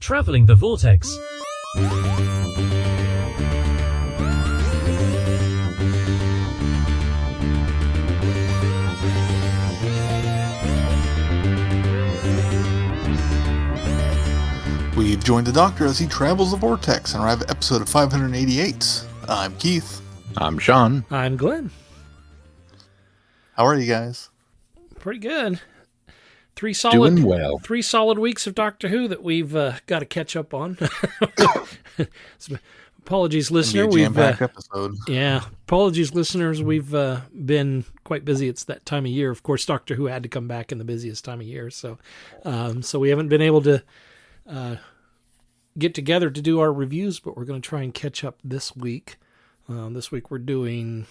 Traveling the Vortex. We've joined the Doctor as he travels the Vortex and arrive at episode of 588. I'm Keith. I'm Sean. I'm Glenn. How are you guys? Pretty good. Three Doing well. 3 solid weeks of Doctor Who that we've got to catch up on. Apologies, listener. It's gonna be a jam-packed episode. Yeah, apologies, listeners. We've been quite busy. It's that time of year. Of course, Doctor Who had to come back in the busiest time of year, so we haven't been able to get together to do our reviews, but we're going to try and catch up this week. This week we're doing...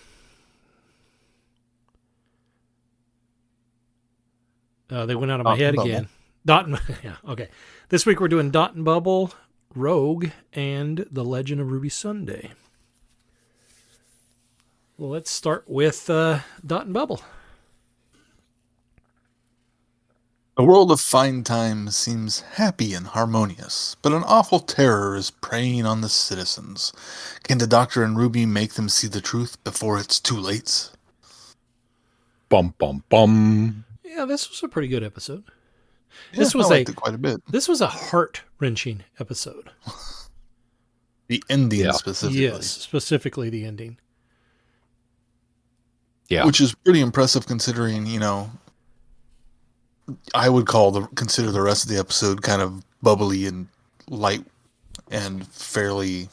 they went out of my head again. Yeah, okay. This week we're doing Dot and Bubble, Rogue, and The Legend of Ruby Sunday. Well, let's start with Dot and Bubble. The world of Fine Time seems happy and harmonious, but an awful terror is preying on the citizens. Can the Doctor and Ruby make them see the truth before it's too late? Bum, bum, bum. Yeah, this was a pretty good episode. Yeah, I liked it quite a bit. This was a heart-wrenching episode. The ending specifically. Yes, specifically the ending. Yeah. Which is pretty impressive considering, I would consider the rest of the episode kind of bubbly and light and fairly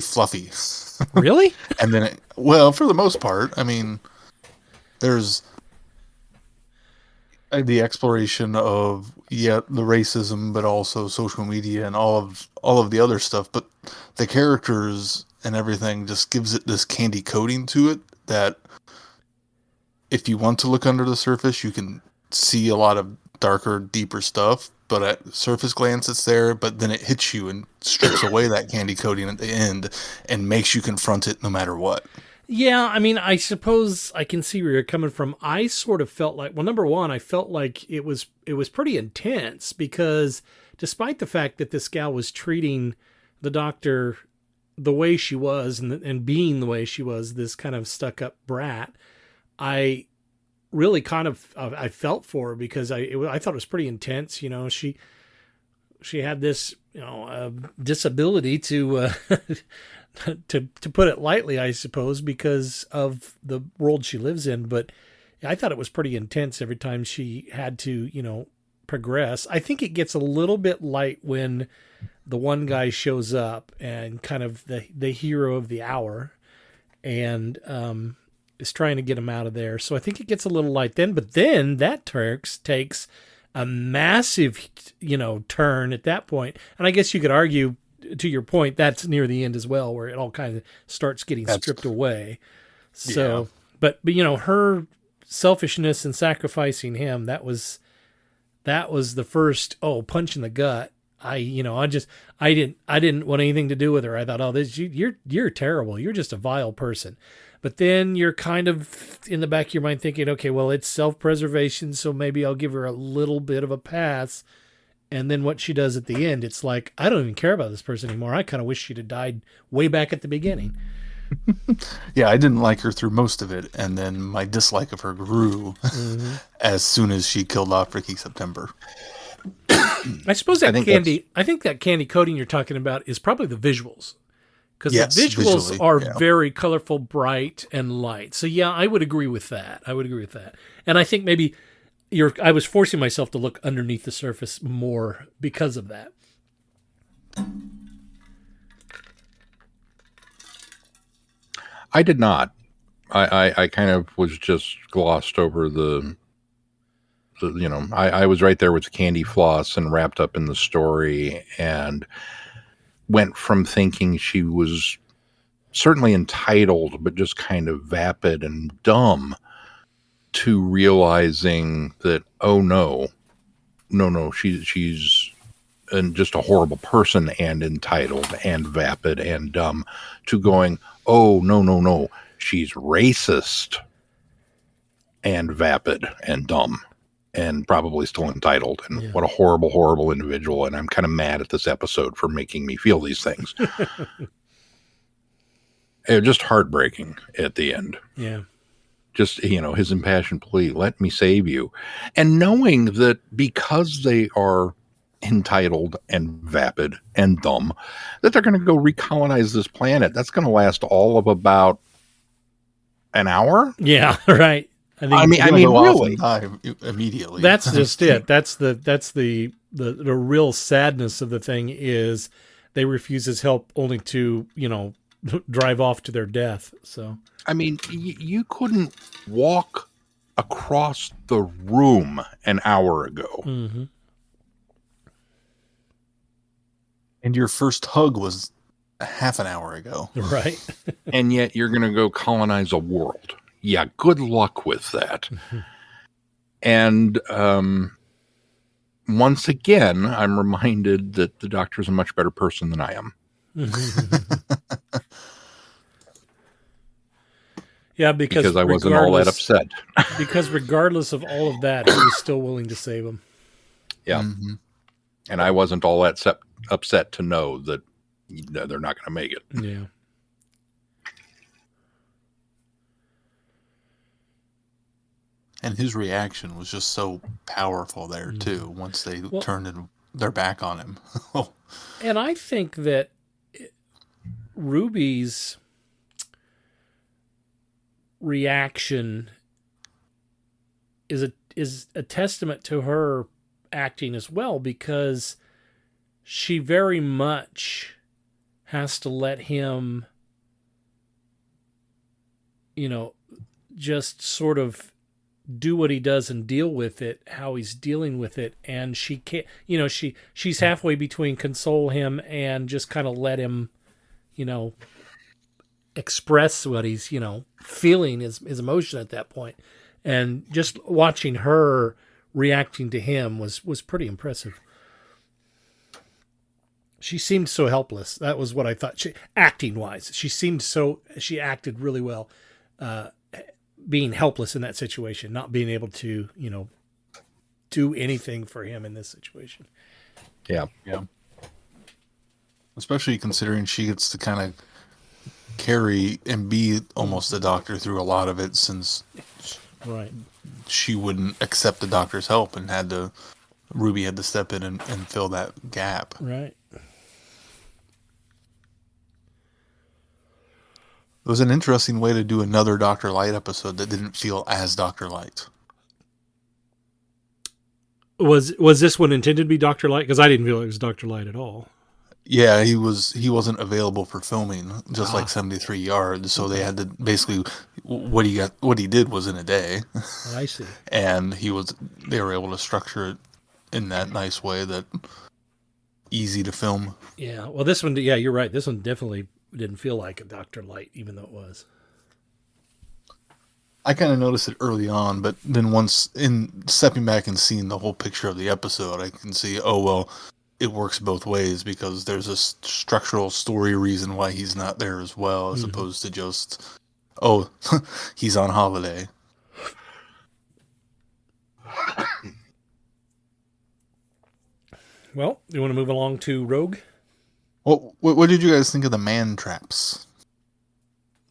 fluffy. Really? And then, for the most part, there's the exploration of the racism, but also social media and all of the other stuff. But the characters and everything just gives it this candy coating to it that if you want to look under the surface, you can see a lot of darker, deeper stuff. But at surface glance, it's there. But then it hits you and strips away that candy coating at the end and makes you confront it no matter what. Yeah, I suppose I can see where you're coming from. I sort of felt like, number one, I felt like it was pretty intense because despite the fact that this gal was treating the Doctor the way she was and being the way she was, this kind of stuck-up brat, I really I felt for her because I thought it was pretty intense. She had this disability to to put it lightly, I suppose, because of the world she lives in. But I thought it was pretty intense every time she had to progress. I think it gets a little bit light when the one guy shows up and kind of the hero of the hour and is trying to get him out of there. So I think it gets a little light then, but then that takes a massive, turn at that point. And I guess you could argue, to your point, that's near the end as well, where it all kind of starts getting stripped away. So, yeah. but her selfishness and sacrificing him, that was the first, punch in the gut. I didn't want anything to do with her. I thought, you're terrible. You're just a vile person. But then you're kind of in the back of your mind thinking, okay, well, it's self-preservation, so maybe I'll give her a little bit of a pass. And then what she does at the end, it's like, I don't even care about this person anymore. I kind of wish she'd have died way back at the beginning. Yeah, I didn't like her through most of it. And then my dislike of her grew as soon as she killed off Ricky September. I suppose I think that candy coating you're talking about is probably the visuals. Because the visuals are very colorful, bright, and light. So yeah, I would agree with that. And I think maybe I was forcing myself to look underneath the surface more because of that. I did not. I kind of was just glossed over I was right there with the candy floss and wrapped up in the story and went from thinking she was certainly entitled, but just kind of vapid and dumb, to realizing that, oh no, she's just a horrible person and entitled and vapid and dumb, to going, oh no, she's racist and vapid and dumb and probably still entitled. And Yeah. what a horrible, horrible individual. And I'm kind of mad at this episode for making me feel these things. It was just heartbreaking at the end. Yeah. Just, his impassioned plea, let me save you. And knowing that because they are entitled and vapid and dumb, that they're going to go recolonize this planet. That's going to last all of about an hour. Yeah. Right. I mean, go off really, and die immediately. That's just it. That's the real sadness of the thing is they refuse his help only to, drive off to their death. So, I mean, you couldn't walk across the room an hour ago. mm-hmm. And your first hug was a half an hour ago. Right. And yet you're going to go colonize a world. Yeah, good luck with that. And once again, I'm reminded that the Doctor is a much better person than I am. Yeah, because I wasn't all that upset. Because regardless of all of that, he was still willing to save him. Yeah. Mm-hmm. And I wasn't all that upset to know that they're not going to make it. Yeah. And his reaction was just so powerful there, too, once they turned their back on him. And I think that Ruby's reaction is a testament to her acting as well, because she very much has to let him, just sort of do what he does and deal with it, how he's dealing with it. And she can't, she's halfway between console him and just kind of let him, express what he's, feeling his emotion at that point. And just watching her reacting to him was pretty impressive. She seemed so helpless. That was what I thought. Acting wise, she acted really well. Being helpless in that situation, not being able to, do anything for him in this situation. Yeah. Yeah. Especially considering she gets to kind of carry and be almost the Doctor through a lot of it, since right, she wouldn't accept the Doctor's help and Ruby had to step in and fill that gap. Right. It was an interesting way to do another Dr. Light episode that didn't feel as Dr. Light. Was this one intended to be Dr. Light? Because I didn't feel it was Dr. Light at all. Yeah, he wasn't available for filming, just like 73 Yards. So they had to basically what he did was in a day. I see. And they were able to structure it in that nice way that easy to film. Yeah. Well, this one, yeah, you're right. This one definitely didn't feel like a Dr. Light, even though it was. I kind of noticed it early on, but then once in stepping back and seeing the whole picture of the episode, I can see, oh, well, it works both ways, because there's a structural story reason why he's not there as well, as opposed to just, oh, he's on holiday. Well, you want to move along to Rogue? Well, what did you guys think of the man traps?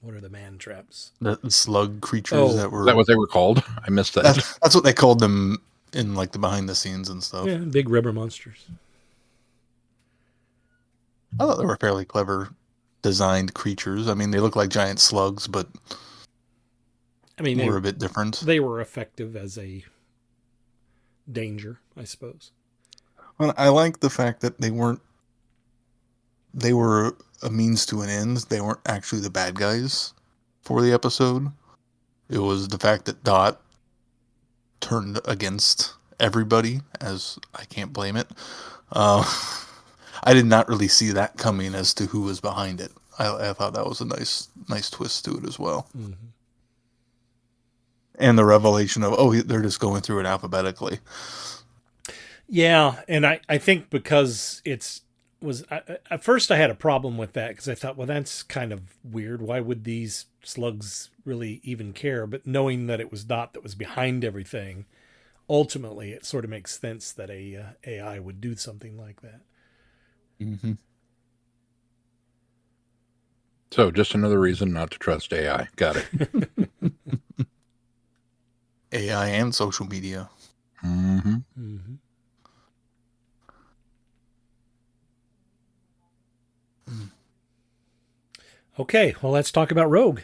What are the man traps? The slug creatures that were... Is that what they were called? I missed that. That's what they called them in like the behind the scenes and stuff. Yeah, big rubber monsters. I thought they were fairly clever designed creatures. I mean, they look like giant slugs, but they were a bit different. They were effective as a danger, I suppose. Well, I like the fact that they were a means to an end. They weren't actually the bad guys for the episode. It was the fact that Dot turned against everybody, as I can't blame it. I did not really see that coming as to who was behind it. I thought that was a nice twist to it as well. Mm-hmm. And the revelation of, they're just going through it alphabetically. Yeah, and I think because at first I had a problem with that, because I thought, well, that's kind of weird. Why would these slugs really even care? But knowing that it was Dot that was behind everything, ultimately it sort of makes sense that a AI would do something like that. Mm-hmm. So just another reason not to trust AI. Got it. AI and social media. Mm-hmm. Mm-hmm. Okay, well, let's talk about Rogue.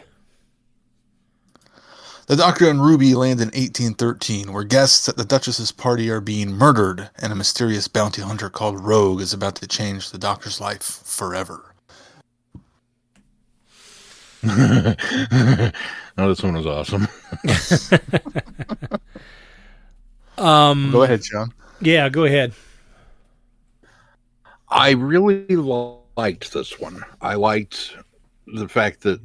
The Doctor and Ruby land in 1813, where guests at the Duchess's party are being murdered, and a mysterious bounty hunter called Rogue is about to change the Doctor's life forever. Oh, this one was awesome. Go ahead, Sean. Yeah, go ahead. I really liked this one. I liked the fact that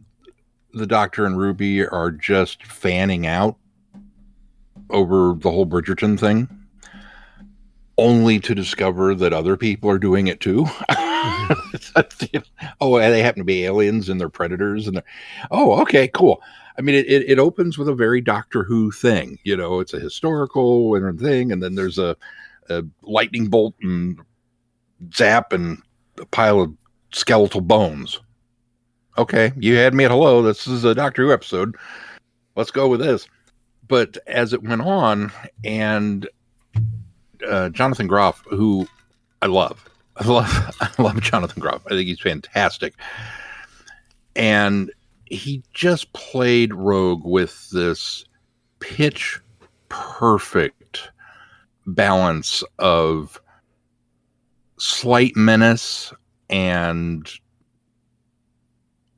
the Doctor and Ruby are just fanning out over the whole Bridgerton thing, only to discover that other people are doing it too. Oh, and they happen to be aliens and they're predators, and oh, okay, cool. I mean, it opens with a very Doctor Who thing. You know, it's a historical thing, and then there's a lightning bolt and zap and a pile of skeletal bones. Okay, you had me at hello. This is a Doctor Who episode. Let's go with this. But as it went on, and Jonathan Groff, who I love, I love Jonathan Groff. I think he's fantastic, and he just played Rogue with this pitch perfect balance of slight menace and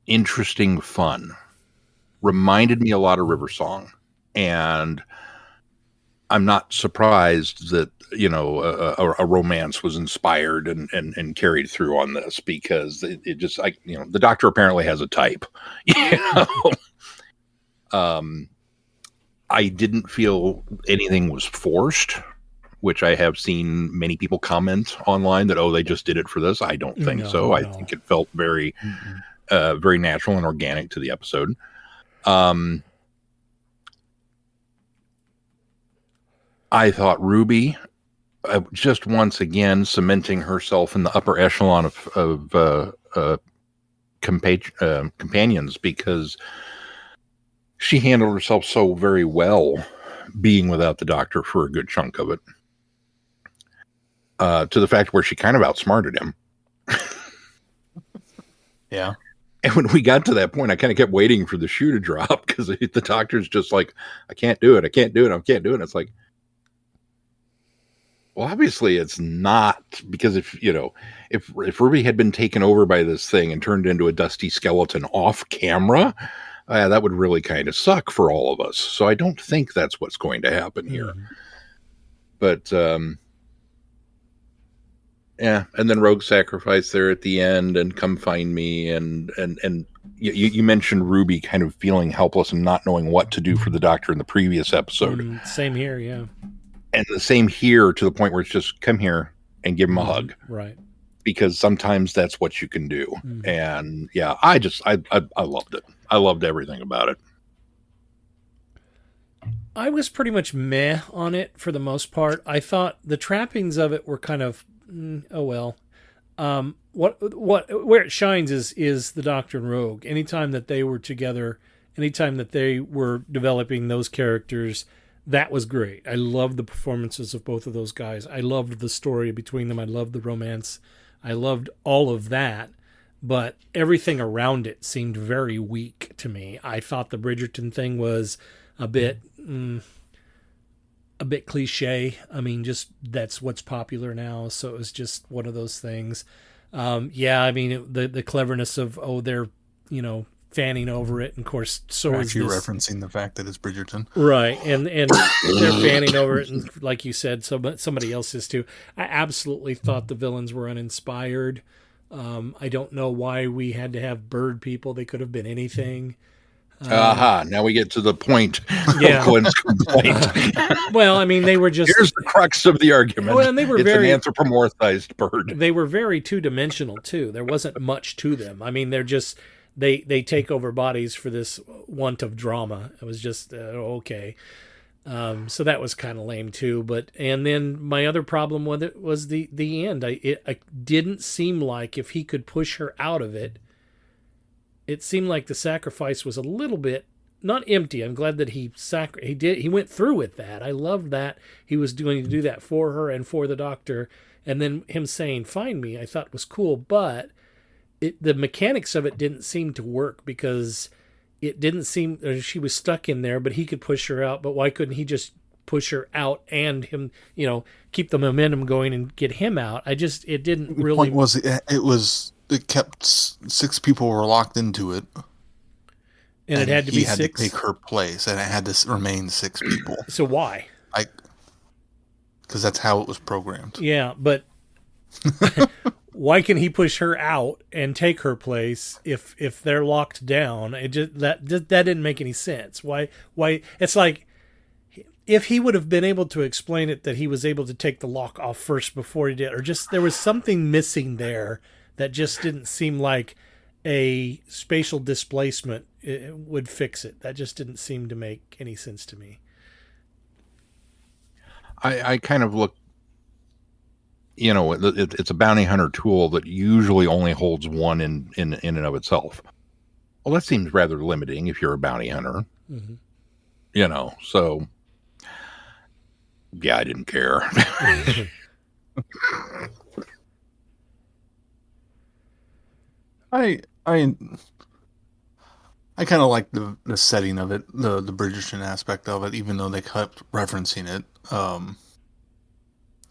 interesting fun. Reminded me a lot of River Song, and I'm not surprised that a romance was inspired and carried through on this, because it just, like, the Doctor apparently has a type. I didn't feel anything was forced, which I have seen many people comment online that, oh, they just did it for this. I don't think so. No. I think it felt very very natural and organic to the episode. I thought Ruby, just once again cementing herself in the upper echelon of companions, because she handled herself so very well, being without the Doctor for a good chunk of it, to the fact where she kind of outsmarted him. Yeah. And when we got to that point, I kind of kept waiting for the shoe to drop, because the Doctor's just like, I can't do it. I can't do it. I can't do it. And it's like, well, obviously it's not, because if Ruby had been taken over by this thing and turned into a dusty skeleton off camera, that would really kind of suck for all of us. So I don't think that's what's going to happen here. But yeah, and then Rogue sacrifice there at the end, and come find me, and you mentioned Ruby kind of feeling helpless and not knowing what to do for the Doctor in the previous episode. Same here, yeah. And the same here, to the point where it's just, come here and give him a hug. Right. Because sometimes that's what you can do. And yeah, I loved it. I loved everything about it. I was pretty much meh on it for the most part. I thought the trappings of it were kind of, oh well. Where it shines is the Doctor and Rogue. Anytime that they were together, anytime that they were developing those characters, that was great. I loved the performances of both of those guys. I loved the story between them. I loved the romance. I loved all of that. But everything around it seemed very weak to me. I thought the Bridgerton thing was a bit cliche. I mean, just that's what's popular now. So it was just one of those things. Yeah, I mean, the cleverness of, they're, fanning over it, and of course, so is you referencing the fact that it's Bridgerton, right? And they're fanning over it, and like you said, somebody else is too. I absolutely thought the villains were uninspired. I don't know why we had to have bird people. They could have been anything. Now we get to the point of Glenn's complaint. Well, I mean, they were just... Here's the crux of the argument. Well, and they were it's an anthropomorphized bird. They were very two-dimensional, too. There wasn't much to them. I mean, they're just... They take over bodies for this want of drama. It was just, okay. So that was kind of lame too. But and then my other problem with it was the end. I didn't seem like if he could push her out of it, it seemed like the sacrifice was a little bit not empty. I'm glad that he went through with that. I loved that he was doing to do that for her and for the doctor. And then him saying "find me," I thought was cool, but the mechanics of it didn't seem to work because it didn't seem she was stuck in there, but he could push her out. But why couldn't he just push her out and him, keep the momentum going and get him out? It didn't The really. point was it kept six people were locked into it, And it and had to he be had to six. take her place, and it had to remain six people. So why? I because that's how it was programmed. Yeah, but why can he push her out and take her place if they're locked down? It just that didn't make any sense. Why it's like if he would have been able to explain it that he was able to take the lock off first before he did, or just there was something missing there that just didn't seem like a spatial displacement would fix it. That just didn't seem to make any sense to me. I kind of look, it's a bounty hunter tool that usually only holds one in and of itself. Well, that seems rather limiting if you're a bounty hunter, Mm-hmm. So yeah, I didn't care. I I I kind of like the setting of it, the Bridgerton aspect of it, even though they kept referencing it.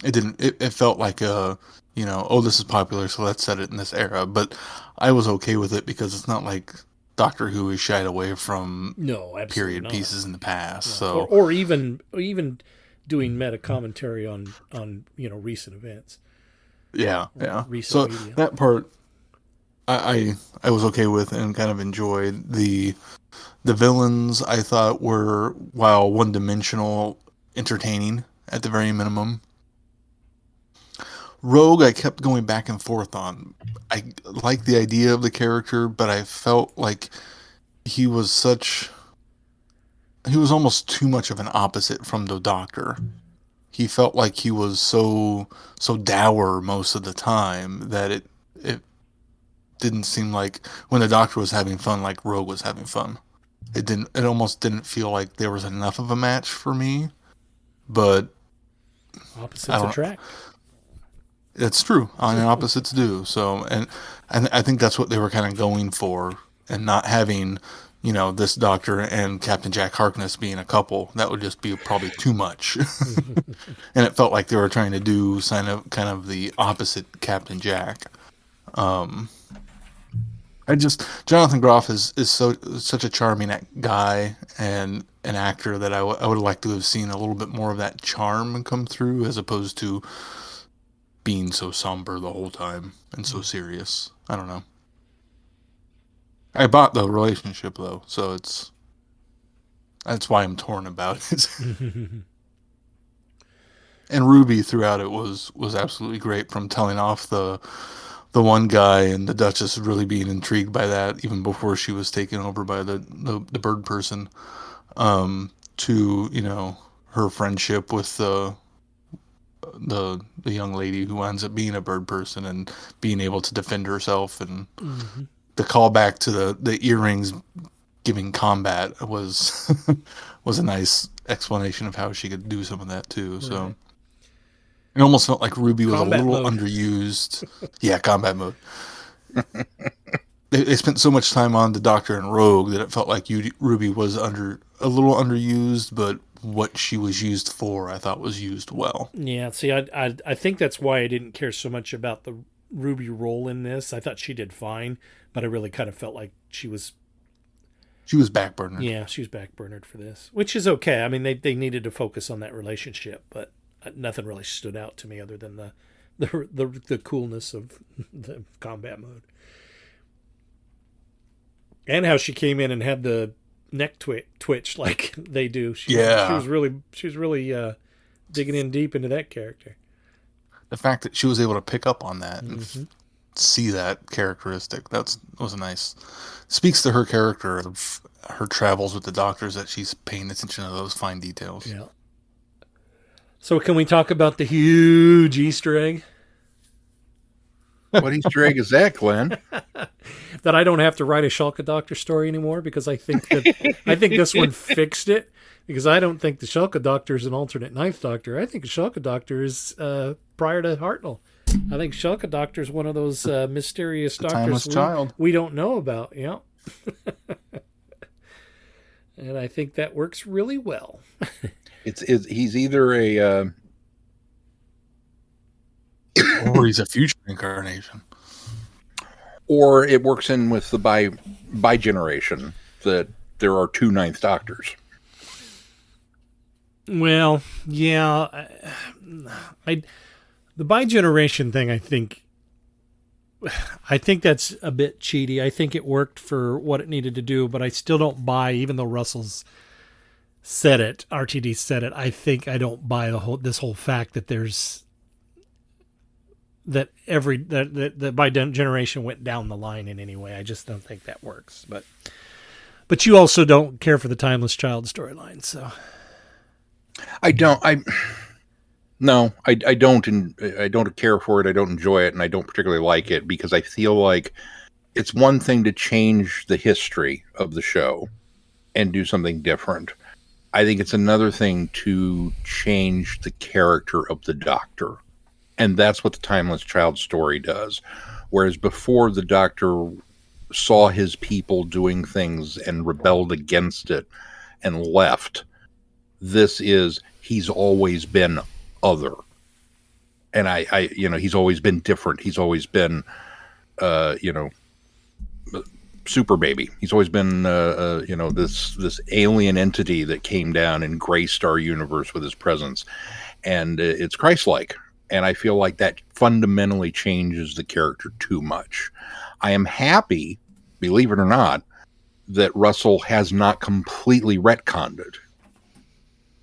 It didn't. It felt like oh, this is popular, so let's set it in this era. But I was okay with it because it's not like Doctor Who has shied away from No, absolutely period not. pieces in the past. Yeah. So Or even doing meta commentary on recent events, yeah, or yeah. recent So media. that part I was okay with and kind of enjoyed. The villains I thought were, while one dimensional, entertaining at the very minimum. Rogue, I kept going back and forth on. I like the idea of the character, but I felt like he was he was almost too much of an opposite from the Doctor. He felt like he was so dour most of the time that it didn't seem like when the Doctor was having fun, like Rogue was having fun. It almost didn't feel like there was enough of a match for me. But I Opposites don't. attract. It's true. On and opposites do. So, and I think that's what they were kind of going for, and not having, this Doctor and Captain Jack Harkness being a couple. That would just be probably too much. And it felt like they were trying to do kind of the opposite Captain Jack. Um, Jonathan Groff is such a charming guy and an actor that I would like to have seen a little bit more of that charm come through, as opposed to being so somber the whole time and so serious. I don't know. I bought the relationship though, so that's why I'm torn about it. And Ruby throughout it was absolutely great, from telling off the one guy and the Duchess really being intrigued by that even before she was taken over by the bird person, to her friendship with the young lady who ends up being a bird person and being able to defend herself, and Mm-hmm. the callback to the earrings giving combat was a nice explanation of how she could do some of that too. So Right. it almost felt like Ruby was a Combat little mode. underused. Yeah, combat mode. They spent so much time on the Doctor and Rogue that it felt like Ruby was a little underused, but what she was used for, I thought, was used well. Yeah. See, I think that's why I didn't care so much about the Ruby role in this. I thought she did fine, but I really kind of felt like she was. She was backburnered. Yeah, she was backburnered for this, which is okay. I mean, they needed to focus on that relationship, but nothing really stood out to me other than the coolness of the combat mode. And how she came in and had the neck twitch like they do. Yeah, She was really digging in deep into that character. the fact that she was able to pick up on that and Mm-hmm. see that characteristic, was a nice, speaks to her character of her travels with the doctors that she's paying attention to those fine details. Yeah. So can we talk about the huge Easter egg? What Easter egg is that, Glenn? That I don't have to write a Shulka Doctor story anymore because I think this one fixed it. Because I don't think the Shulka Doctor is an alternate Ninth Doctor. I think the Shulka Doctor is prior to Hartnell. I think Shulka Doctor is one of those mysterious doctors we don't know about. Yeah. And I think that works really well. He's either a or he's a future incarnation, or it works in with the by generation that there are 2 Ninth Doctors. Well, yeah, the bi-generation thing, I think that's a bit cheaty. I think it worked for what it needed to do, but I still don't buy, even though Russell's said it, RTD said it. I don't buy this whole fact that there's that bi-generation went down the line in any way. I just don't think that works. But you also don't care for the Timeless Child storyline, so. I don't care for it. I don't enjoy it, and I don't particularly like it because I feel like it's one thing to change the history of the show and do something different. I think it's another thing to change the character of the Doctor, and that's what the Timeless Child story does. Whereas before, the Doctor saw his people doing things and rebelled against it and left. This is, he's always been other. And he's always been different. He's always been, super baby. He's always been, this alien entity that came down and graced our universe with his presence. And it's Christ-like. And I feel like that fundamentally changes the character too much. I am happy, believe it or not, that Russell has not completely retconned it.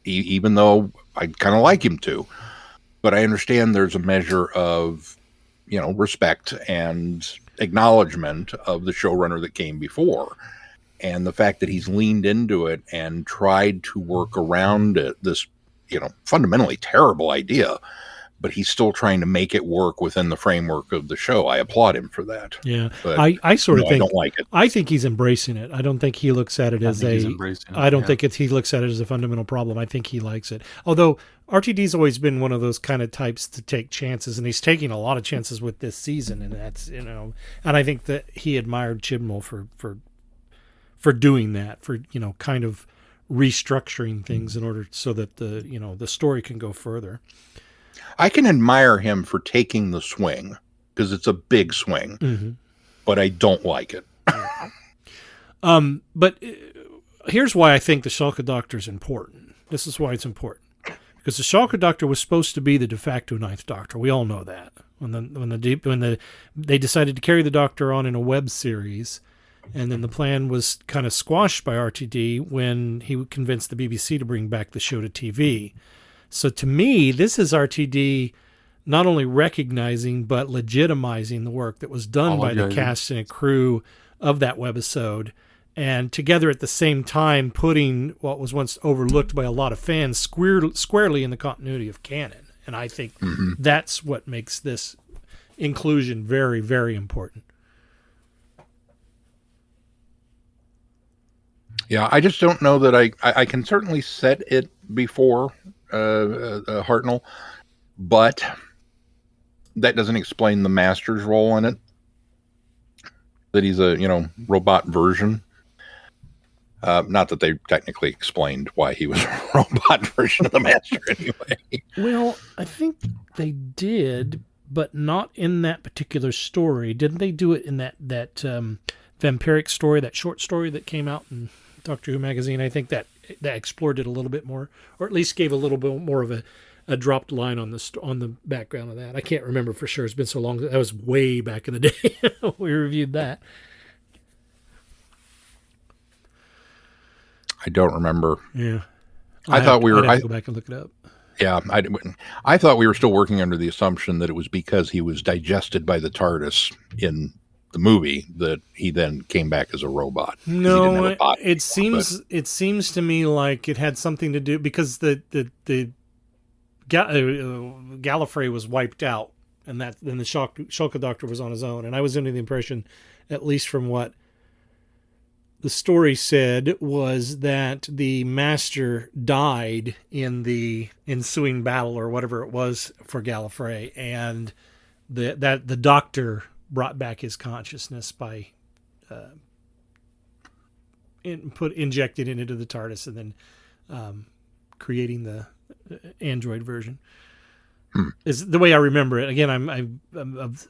Even though I'd kind of like him to. But I understand there's a measure of, respect and acknowledgement of the showrunner that came before. And the fact that he's leaned into it and tried to work around it, this, fundamentally terrible idea, but he's still trying to make it work within the framework of the show. I applaud him for that. Yeah. But I sort of think, I don't like it. I think he's embracing it. I don't think he looks at it as he looks at it as a fundamental problem. I think he likes it. Although RTD's always been one of those kind of types to take chances, and he's taking a lot of chances with this season. And that's, and I think that he admired Chibnall for doing that, for, kind of restructuring things in order so that the story can go further. I can admire him for taking the swing because it's a big swing, but I don't like it. But here's why I think the Shulka Doctor is important. This is why it's important. Because the Shulka Doctor was supposed to be the de facto Ninth Doctor. We all know that. When they decided to carry the Doctor on in a web series, and then the plan was kind of squashed by RTD when he convinced the BBC to bring back the show to TV. So to me, this is RTD not only recognizing but legitimizing the work that was done by the cast and crew of that webisode, and together at the same time putting what was once overlooked by a lot of fans squarely in the continuity of canon. And I think that's what makes this inclusion very, very important. Yeah, I just don't know that I can certainly set it before Hartnell, but that doesn't explain the Master's role in it. That he's a robot version. Not that they technically explained why he was a robot version of the Master anyway. Well, I think they did, but not in that particular story. Didn't they do it in that vampiric story, that short story that came out in Doctor Who magazine? I think that explored it a little bit more, or at least gave a little bit more of a dropped line on the background of that. I can't remember for sure. It's been so long. That was way back in the day. We reviewed that. I don't remember. Yeah, I thought we were. I'd have to go back and look it up. Yeah, I thought we were still working under the assumption that it was because he was digested by the TARDIS in the movie that he then came back as a robot. 'Cause he didn't have No, a body it anymore, seems to me like it had something to do because the Gallifrey was wiped out, and that then the Shulka Doctor was on his own, and I was under the impression, at least from what the story said, was that the Master died in the ensuing battle or whatever it was for Gallifrey, and the Doctor brought back his consciousness by injected it into the TARDIS and then creating the Android version. Is the way I remember it. Again, I'm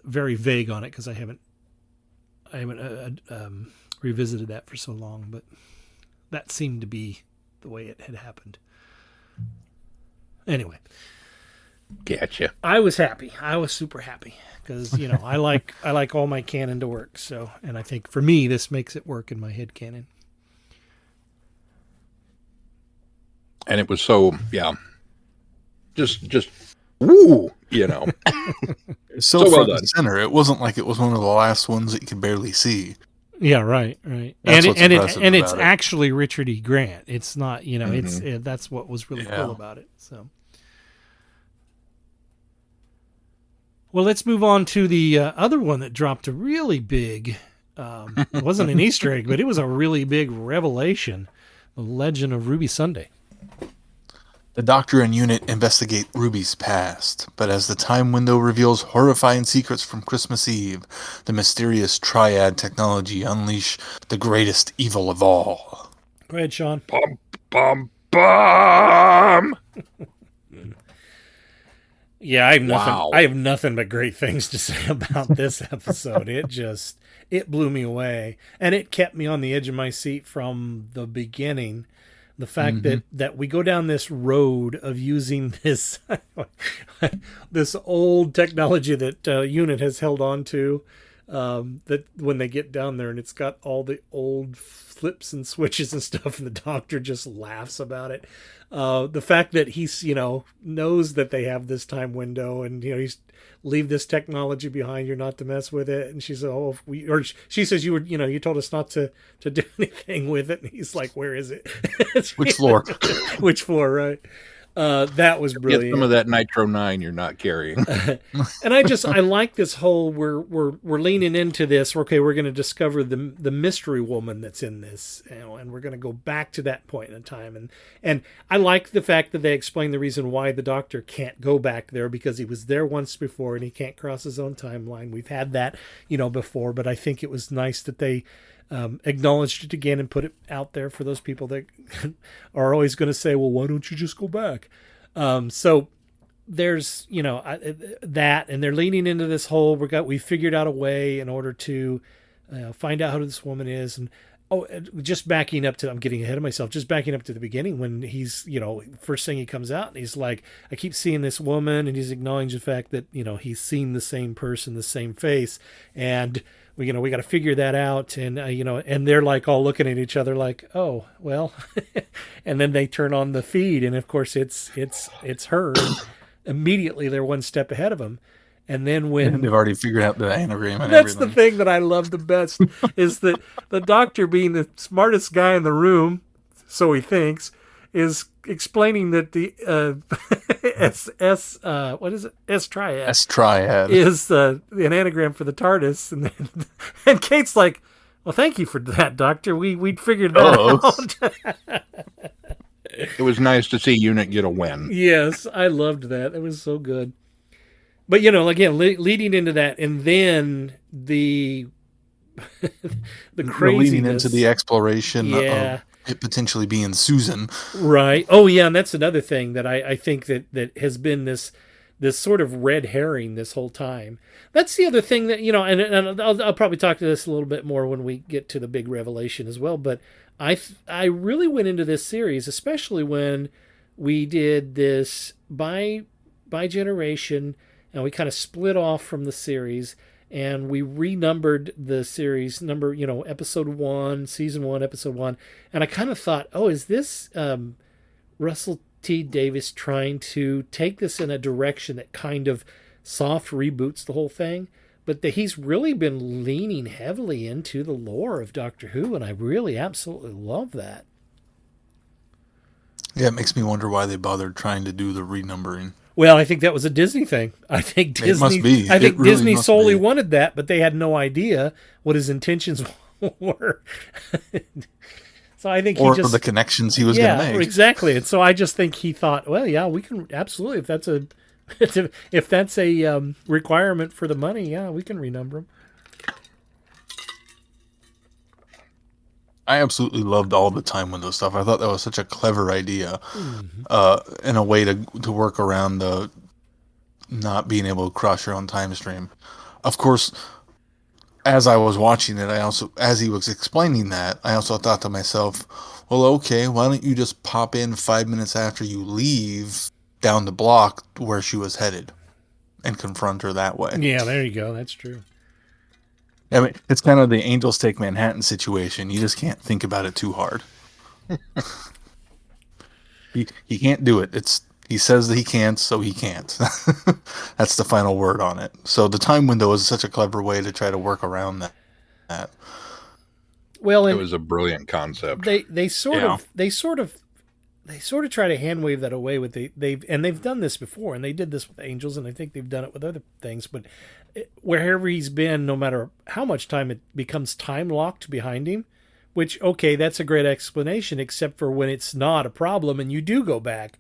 very vague on it because I haven't revisited that for so long, but that seemed to be the way it had happened. Anyway, Gotcha. I was happy. I was super happy because I like all my canon to work. So, and I think for me, this makes it work in my head canon. And it was so, just woo, It's so well front done. and center. It wasn't like it was one of the last ones that you could barely see. Yeah, right. That's what's And impressive it's about it. actually Richard E. Grant. It's not, that's what was really cool about it. So, well, let's move on to the other one that dropped a really big. It wasn't an Easter egg, but it was a really big revelation: the Legend of Ruby Sunday. The Doctor and Unit investigate Ruby's past, but as the time window reveals horrifying secrets from Christmas Eve, the mysterious Triad technology unleash the greatest evil of all. Go ahead, Sean. Bum, bum, bum. Yeah, I have nothing. Wow. I have nothing but great things to say about this episode. It blew me away, and it kept me on the edge of my seat from the beginning. The fact that we go down this road of using this this old technology that Unit has held on to, that when they get down there and it's got all the old flips and switches and stuff, and the Doctor just laughs about it. The fact that he's knows that they have this time window, and he's leave this technology behind, you're not to mess with it, and she says, she says, you told us not to do anything with it, and he's like, where is it? Which floor? Which floor, right? That was brilliant. Get some of that Nitro 9 you're not carrying. And I like this whole we're leaning into this. Okay, we're going to discover the mystery woman that's in this, and we're going to go back to that point in time. And I like the fact that they explain the reason why the Doctor can't go back there, because he was there once before and he can't cross his own timeline. We've had that before, but I think it was nice that they acknowledged it again and put it out there for those people that are always going to say, well, why don't you just go back? So there's, that, and they're leaning into this whole, we figured out a way in order to find out who this woman is. And just backing up to, I'm getting ahead of myself, just backing up to the beginning when he's, first thing he comes out and he's like, I keep seeing this woman, and he's acknowledging the fact that, he's seen the same person, the same face, and we got to figure that out. And, and they're like all looking at each other like, oh, well, and then they turn on the feed. And of course it's her. And immediately they're one step ahead of him. And then when they've already figured out the anagram and that's everything. the thing that I love the best is that the Doctor, being the smartest guy in the room, so he thinks, is explaining that the S-Triad is an anagram for the TARDIS, and Kate's like, well, thank you for that, Doctor. We'd figured that out. It was nice to see Unit get a win. Yes, I loved that. It was so good. But again, leading into that, and then the craziness, leading into the exploration of it potentially being Susan. Right. Oh, yeah, and that's another thing that I think that has been this sort of red herring this whole time. That's the other thing that, and I'll probably talk to this a little bit more when we get to the big revelation as well, but I really went into this series, especially when we did this by generation, and we kind of split off from the series, and we renumbered the series number, episode 1, season 1, episode 1. And I kind of thought, oh, is this Russell T. Davies trying to take this in a direction that kind of soft reboots the whole thing? but he's really been leaning heavily into the lore of Doctor Who, and I really absolutely love that. Yeah, it makes me wonder why they bothered trying to do the renumbering. Well, I think that was a Disney thing. I think It must Disney be. I It think really Disney must solely be. wanted that, but they had no idea what his intentions were. So I think he Or the just connections he was going yeah, to make. exactly. And so I just think he thought, well, yeah, we can absolutely if that's a if that's a requirement for the money, yeah, we can renumber them. I absolutely loved all the time window stuff. I thought that was such a clever idea, in a way to work around the not being able to cross your own time stream. Of course, as I was watching it, as he was explaining that, I also thought to myself, well, okay, why don't you just pop in 5 minutes after you leave down the block where she was headed and confront her that way? Yeah, there you go. That's true. I mean, it's kind of the Angels Take Manhattan situation. You just can't think about it too hard. He can't do it. He says that he can't, so he can't. That's the final word on it. So the time window is such a clever way to try to work around that. Well, It and was a brilliant concept. they sort Yeah. of try to hand wave that away with they've done this before, and they did this with Angels, and I think they've done it with other things. But wherever he's been, no matter how much time, it becomes time locked behind him. Which, okay, that's a great explanation, except for when it's not a problem and you do go back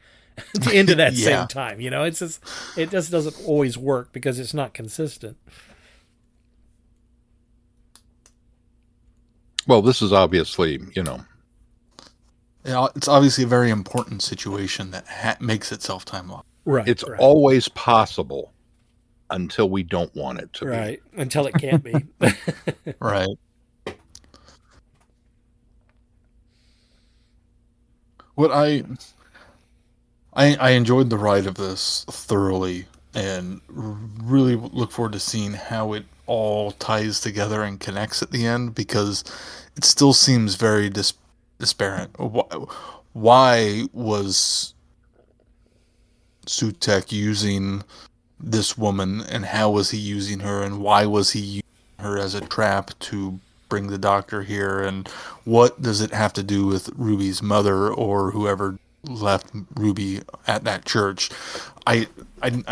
into that Yeah. same time. You know, it just doesn't always work because it's not consistent. Well, this is obviously, It's obviously a very important situation that makes itself time locked. Right. it's right, always possible until we don't want it to be. right until it can't be. Right. What I enjoyed the ride of this thoroughly, and really look forward to seeing how it all ties together and connects at the end, because it still seems very disparate. Why was Sutek using this woman, and how was he using her, and why was he using her as a trap to bring the doctor here, and what does it have to do with Ruby's mother or whoever left Ruby at that church? I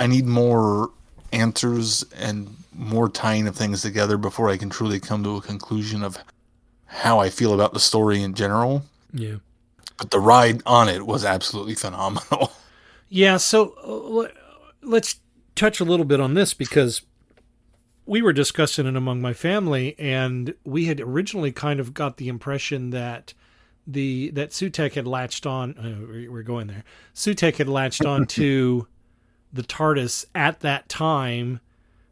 need more answers and more tying of things together before I can truly come to a conclusion of how I feel about the story in general. Yeah. But the ride on it was absolutely phenomenal. Yeah, so let's touch a little bit on this, because we were discussing it among my family, and we had originally kind of got the impression that that Sutek had latched on. We're going there. Sutek had latched on to the TARDIS at that time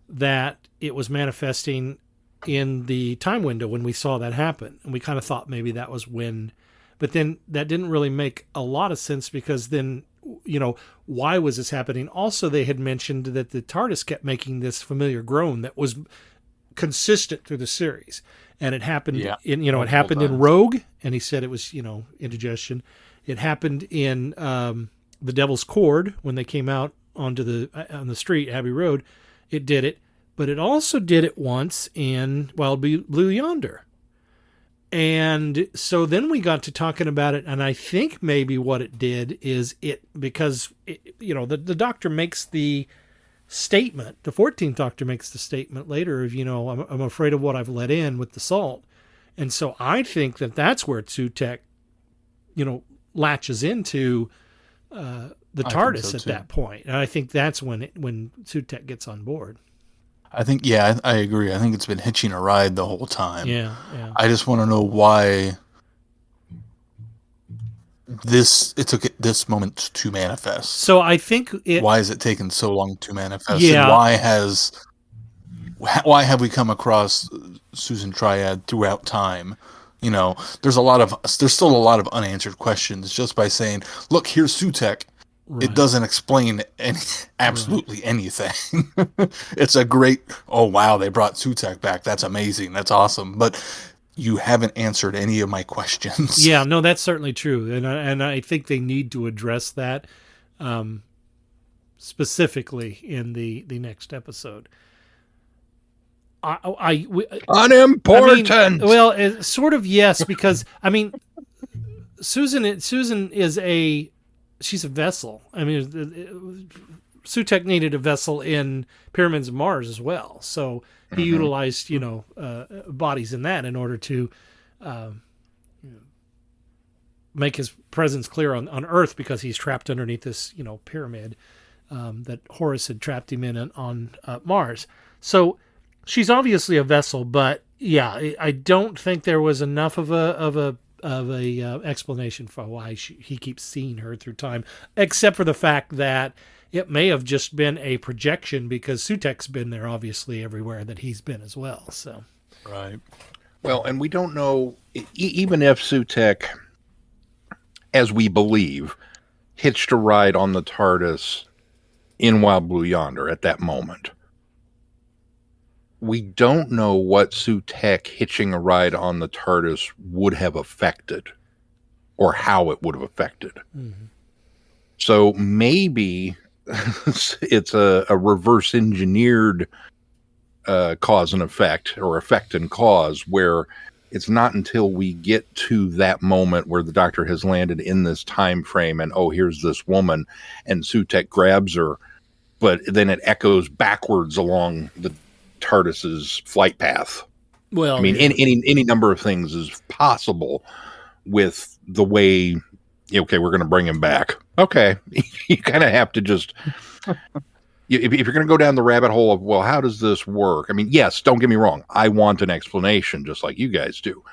that it was manifesting in the time window when we saw that happen, and we kind of thought maybe that was when. But then that didn't really make a lot of sense, because then, why was this happening? Also, they had mentioned that the TARDIS kept making this familiar groan that was consistent through the series, and it happened it happened in Rogue, and he said it was indigestion. It happened in the Devil's Cord when they came out on the street, Abbey Road. It did it, but it also did it once in Wild Blue Yonder. And so then we got to talking about it, and I think maybe what it did is because the Doctor makes the statement, the 14th Doctor makes the statement later of, I'm afraid of what I've let in with the salt. And so I think that's where Sutek, latches into the TARDIS at that point. And I think that's when Sutek gets on board. I think, I agree. I think it's been hitching a ride the whole time. Yeah. I just want to know why it took this moment to manifest. So I think why has it taken so long to manifest? Yeah. And why have we come across Susan Triad throughout time? There's still a lot of unanswered questions just by saying, look, here's Sutek. Right. It doesn't explain absolutely anything. It's a great, oh wow, they brought Sutek back. That's amazing. That's awesome. But you haven't answered any of my questions. Yeah, no, that's certainly true. And I think they need to address that specifically in the next episode. Unimportant. Well, sort of yes, because Susan is she's a vessel. I mean, Sutek needed a vessel in Pyramids of Mars as well, so he utilized bodies in that in order to make his presence clear on Earth, because he's trapped underneath this pyramid that Horus had trapped him in on Mars. So she's obviously a vessel, but yeah, I don't think there was enough of a explanation for why he keeps seeing her through time, except for the fact that it may have just been a projection, because Sutek's been there obviously everywhere that he's been as well. So, Right. Well, and we don't know, even if Sutek, as we believe, hitched a ride on the TARDIS in Wild Blue Yonder at that moment. We don't know what Sutek hitching a ride on the TARDIS would have affected, or how it would have affected. mm-hmm. So maybe it's a reverse engineered cause and effect, or effect and cause, where it's not until we get to that moment where the Doctor has landed in this time frame and, oh, here's this woman, and Sutek grabs her, but then it echoes backwards along the TARDIS's flight path. Well, I mean, any number of things is possible with the way, okay, we're going to bring him back. Okay. You kind of have to just, if you're going to go down the rabbit hole of, well, how does this work? I mean, yes, don't get me wrong. I want an explanation just like you guys do.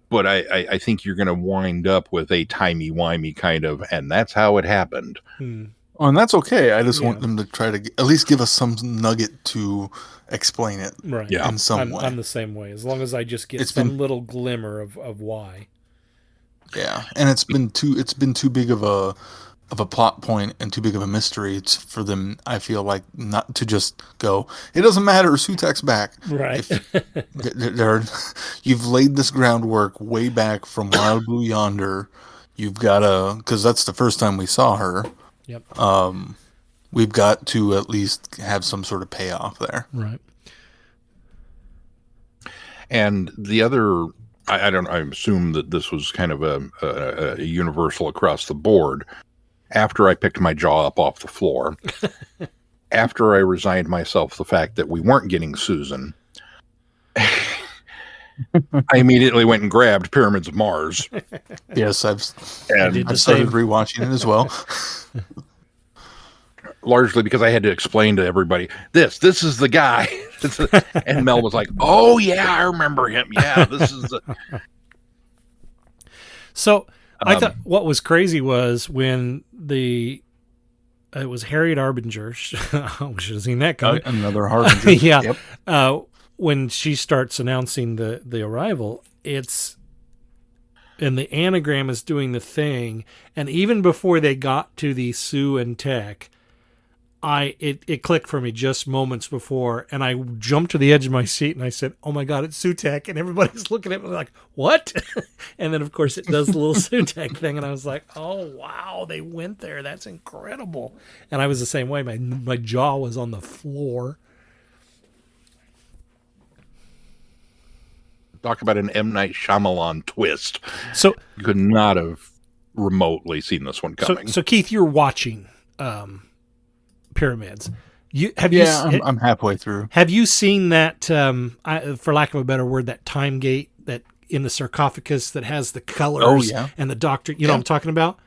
But I think you're going to wind up with a timey-wimey kind of, and that's how it happened. Oh, and that's okay. I just want them to try to at least give us some nugget to explain it, right? Yeah, in some way. I'm the same way. As long as I just get some little glimmer of why. Yeah, and it's been too big of a plot point and too big of a mystery. It's for them, I feel like, not to just go, it doesn't matter, Sutek's back. Right. You've laid this groundwork way back from Wild Blue Yonder. You've got to, because that's the first time we saw her. Yep. We've got to at least have some sort of payoff there. Right. And the other, I assume that this was kind of a universal across the board. After I picked my jaw up off the floor, after I resigned myself to the fact that we weren't getting Susan, I immediately went and grabbed Pyramids of Mars. Yes, I've did the started same. rewatching it as well. Largely because I had to explain to everybody, this is the guy. And Mel was like, oh yeah, I remember him. Yeah, this is the... So I thought what was crazy was when it was Harriet Arbinger. I should have seen that coming. Another Harbinger. Yeah. Yep. When she starts announcing the arrival, and the anagram is doing the thing, and even before they got to the Sue and Tech, it clicked for me just moments before, and I jumped to the edge of my seat and I said, "Oh my God, it's Sutek!" And everybody's looking at me like, "What?" And then of course it does the little Sutek thing, and I was like, "Oh wow, they went there. That's incredible." And I was the same way. My jaw was on the floor. Talk about an M. Night Shyamalan twist. So you could not have remotely seen this one coming. So Keith, you're watching Pyramids. I'm halfway through. Have you seen that, for lack of a better word, that time gate that in the sarcophagus that has the colors and the Doctor? You know what I'm talking about?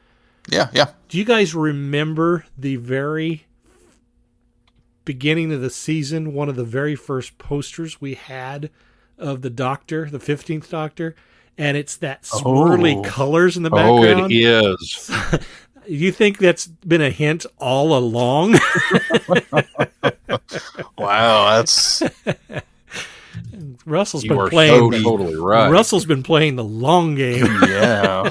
Yeah. Do you guys remember the very beginning of the season, one of the very first posters we had of the Doctor, the 15th Doctor, and it's that swirly colors in the background? Oh, it is. You think that's been a hint all along? Wow, that's... Russell's You been are playing. so totally right. Russell's been playing the long game. Yeah.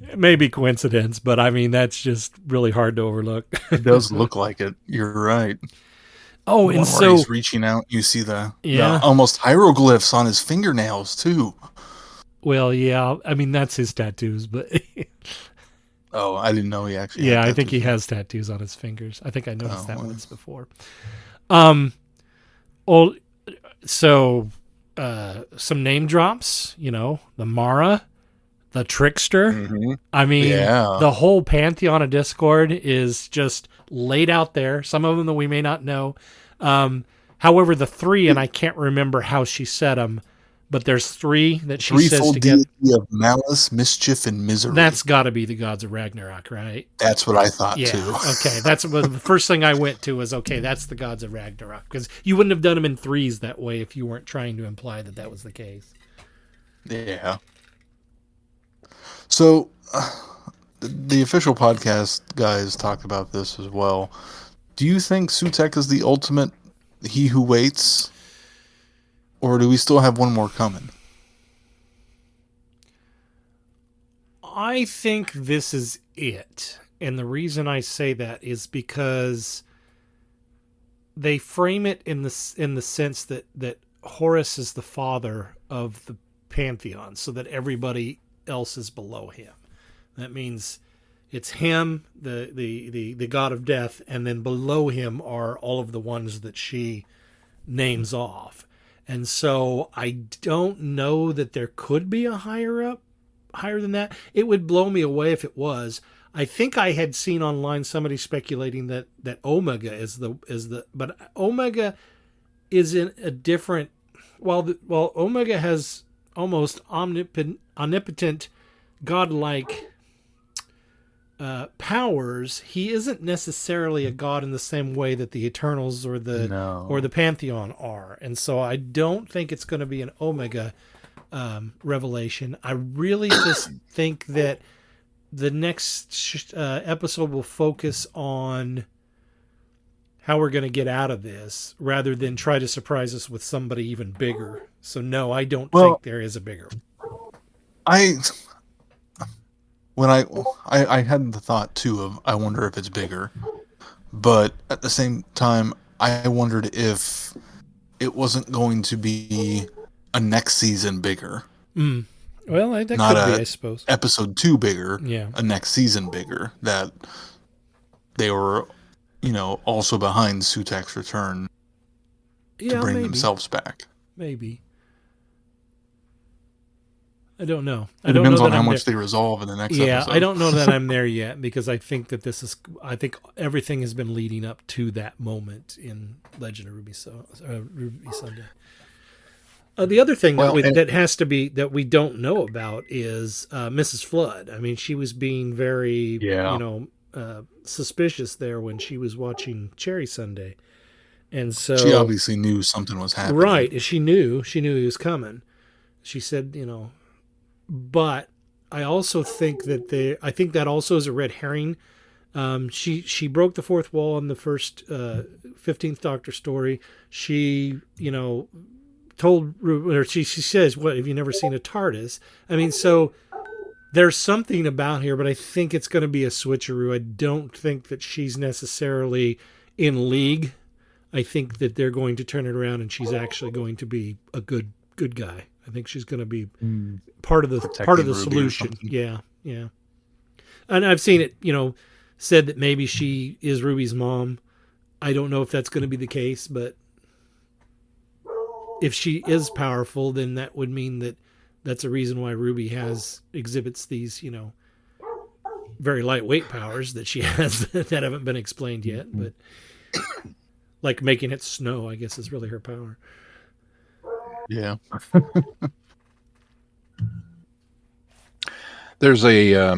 It may be coincidence, but I mean, that's just really hard to overlook. It does look like it. You're right. Oh, and so he's reaching out, you see the almost hieroglyphs on his fingernails too. Well, yeah, I mean that's his tattoos, but Oh, I didn't know he actually Yeah, had I think he tattoos. has tattoos on his fingers. I think I noticed Oh, that well. once before. Um, well, so some name drops. The Mara, the Trickster. Mm-hmm. I mean, Yeah. the whole pantheon of Discord is just laid out there. Some of them that we may not know. However, the three, and I can't remember how she said them, but there's three that she says Threefold together. deity of malice, mischief, and That's misery. got to be the gods of Ragnarok, right? That's what I thought Yeah. too. Okay. That's what the first thing I went to was okay. That's the gods of Ragnarok because you wouldn't have done them in threes that way if you weren't trying to imply that that was the case. Yeah. So, the official podcast guys talked about this as well. Do you think Sutek is the ultimate he who waits? Or do we still have one more coming? I think this is it, and the reason I say that is because they frame it in the sense that Horus is the father of the pantheon, so that everybody else is below him. That means it's him, the god of death, and then below him are all of the ones that she names off. And so I don't know that there could be a higher than that. It would blow me away if it was. I think I had seen online somebody speculating that Omega is the but Omega is in a different while Omega has almost omnipotent godlike powers, he isn't necessarily a god in the same way that the Eternals or the No. Pantheon are, and so I don't think it's going to be an Omega revelation. I really just think that the next episode will focus on how we're going to get out of this rather than try to surprise us with somebody even bigger. So no, I don't Well, think there is a bigger. I when I had the thought too of I wonder if it's bigger, but at the same time I wondered if it wasn't going to be a next season bigger, Mm. Well, that not could be, a I suppose. episode 2 bigger, Yeah. a next season bigger, that they were, also behind Sutek's return to Yeah, bring maybe. themselves back. Maybe. I don't know. I It don't know depends on that how I'm there. much they resolve in the next Yeah, I episode. don't know that I'm there yet because I think everything has been leading up to that moment in Legend of Ruby Sunday. The other thing Well, and that has to be that we don't know about is Mrs. Flood. I mean, she was being very, Yeah. suspicious there when she was watching Cherry Sunday, and She so obviously knew something was happening. right, she knew he was coming. She said, but I also think I think that also is a red herring. She broke the fourth wall in the first 15th Doctor story. She told or she says, "What have you never seen a TARDIS?" I mean, so there's something about here, but I think it's going to be a switcheroo. I don't think that she's necessarily in league. I think that they're going to turn it around, and she's actually going to be a good guy. I think she's going to be part of the Protecting Ruby or solution. something. Yeah, yeah. And I've seen it, said that maybe she is Ruby's mom. I don't know if that's going to be the case, but if she is powerful, then that would mean that that's a reason why Ruby exhibits these, very lightweight powers that she has that haven't been explained yet. But like making it snow, I guess, is really her power. Yeah. there's a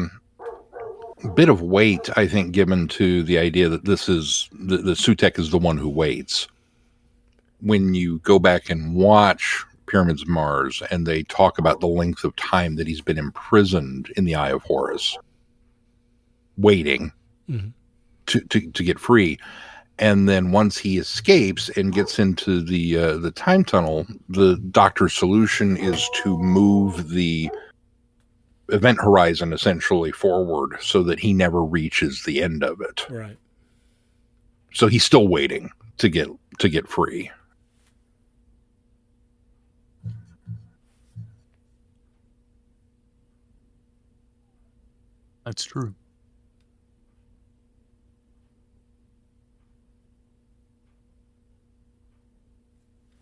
bit of weight, I think, given to the idea that the Sutek is the one who waits. When you go back and watch Pyramids of Mars, and they talk about the length of time that he's been imprisoned in the Eye of Horus, waiting to get free. And then once he escapes and gets into the time tunnel, the Doctor's solution is to move the event horizon essentially forward so that he never reaches the end of it. Right. So he's still waiting to get free. That's true.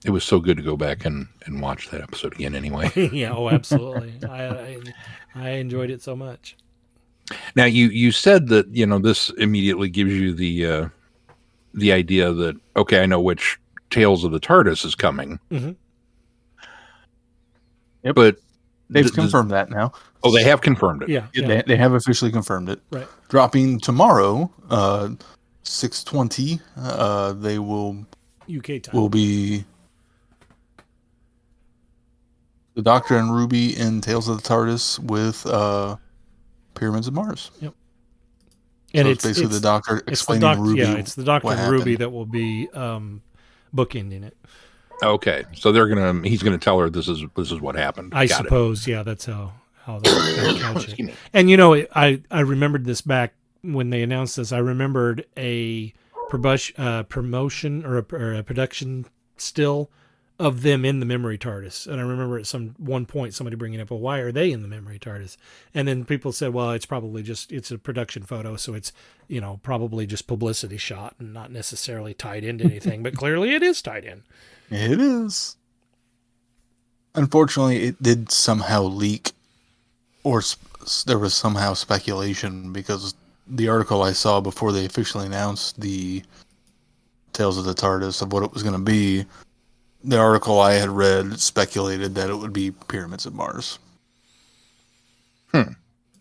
It was so good to go back and watch that episode again anyway. Yeah, oh, absolutely. I enjoyed it so much. Now, you said that, this immediately gives you the idea that, okay, I know which Tales of the TARDIS is coming. Mm-hmm. Yep. But they've confirmed that now. Oh, they have confirmed it. Yeah. They have officially confirmed it. Right. Dropping tomorrow, 6:20. They will UK time. will be the Doctor and Ruby in Tales of the TARDIS with Pyramids of Mars. Yep. So And it's basically the Doctor explaining to Ruby. Yeah, it's the Doctor what and Ruby happened. that will be bookending it. Okay, so he's gonna tell her this is what happened. I suppose, yeah, that's how they couch it. And I remembered this back when they announced this. I remembered a promotion or a production still of them in the memory TARDIS, and I remember at one point somebody bringing up, well, why are they in the memory TARDIS? And then people said, well, it's probably it's a production photo, so it's probably just publicity shot and not necessarily tied into anything. But clearly, it is tied in. It is. Unfortunately, it did somehow leak, or there was somehow speculation, because the article I saw before they officially announced the Tales of the TARDIS of what it was going to be, the article I had read speculated that it would be Pyramids of Mars.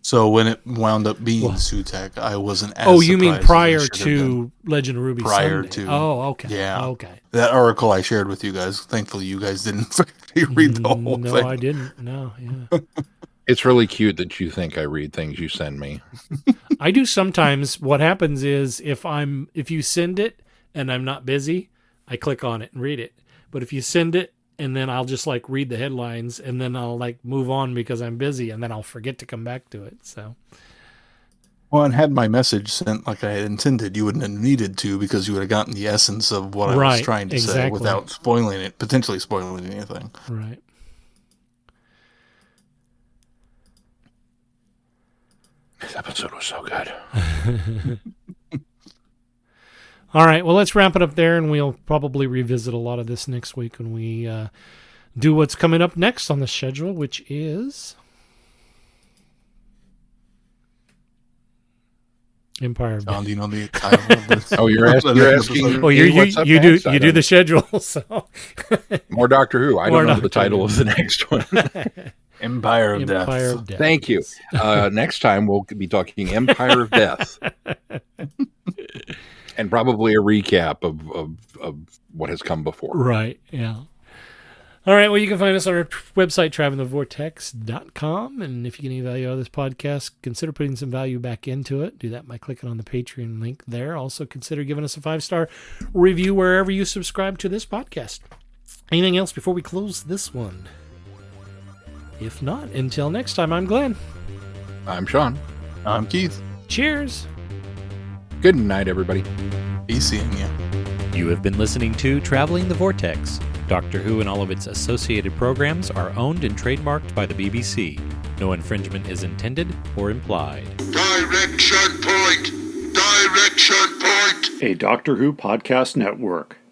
So when it wound up being Sutekh, I wasn't as Oh, you mean surprised prior as it should have to been. Legend of Ruby Prior Sunday? to. Oh, okay. Yeah. Okay. That article I shared with you guys, thankfully you guys didn't read the whole thing. No, I didn't. No, yeah. It's really cute that you think I read things you send me. I do sometimes. What happens is if you send it and I'm not busy, I click on it and read it. But if you send it and then I'll just read the headlines and then I'll move on because I'm busy and then I'll forget to come back to it. So. Well, and had my message sent like I had intended, you wouldn't have needed to, because you would have gotten the essence of what I was trying to say without potentially spoiling anything. Right. This episode was so good. All right, well, let's wrap it up there, and we'll probably revisit a lot of this next week when we do what's coming up next on the schedule, which is Empire of Death. Do you know the title of this? Oh, you're asking. Oh, you do the schedule. So more Doctor Who. I don't know the title of the next one. Empire of Death. Thank you. Next time we'll be talking Empire of Death, and probably a recap of what has come before. Right. Yeah. All right. Well, you can find us on our website, travelingthevortex.com. And if you get any value out of this podcast, consider putting some value back into it. Do that by clicking on the Patreon link there. Also, consider giving us a 5-star review wherever you subscribe to this podcast. Anything else before we close this one? If not, until next time, I'm Glenn. I'm Sean. I'm Keith. Cheers. Good night, everybody. Be seeing you. You have been listening to Traveling the Vortex. Doctor Who and all of its associated programs are owned and trademarked by the BBC. No infringement is intended or implied. Direction point! Direction point! A Doctor Who podcast network.